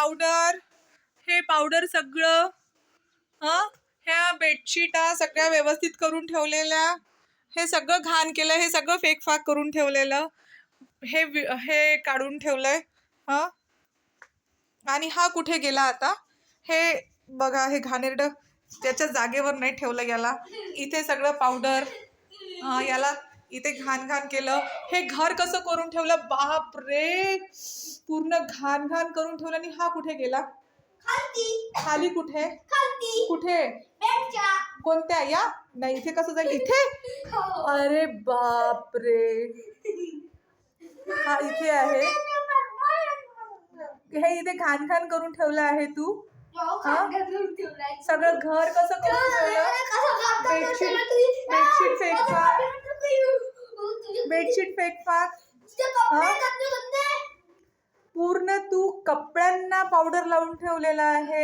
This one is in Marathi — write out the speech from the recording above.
पावडर, हे पावडर सगळं ह्या बेडशीटा सगळ्या व्यवस्थित करून ठेवलेल्या, हे सगळं घाण केलं, हे सगळं फेकफाक करून ठेवलेलं, हे काढून ठेवलंय. आणि हा कुठे गेला आता? हे बघा, हे घाणेरडं त्याच्या जागेवर नाही ठेवलं याला. इथे सगळं पावडर, याला इथे घाण घाण केलं. हे घर कसं करून ठेवलं, बाप रे, पूर्ण घाण घाण करून ठेवलं. आणि हा कुठे गेला? खाली कुठे? कुठे? कोणत्या? या नाही, इथे कसं जाईल? इथे? अरे बाप रे, हा इथे आहे. हे इथे घाण घाण करून ठेवलं आहे तू. सगळं घर कसं करून ठेवलं? बेडशीट फेकफाक, बेडशीट फेकफाक. पूर्ण तू कपड्यांना पावडर लावून ठेवलेला आहे.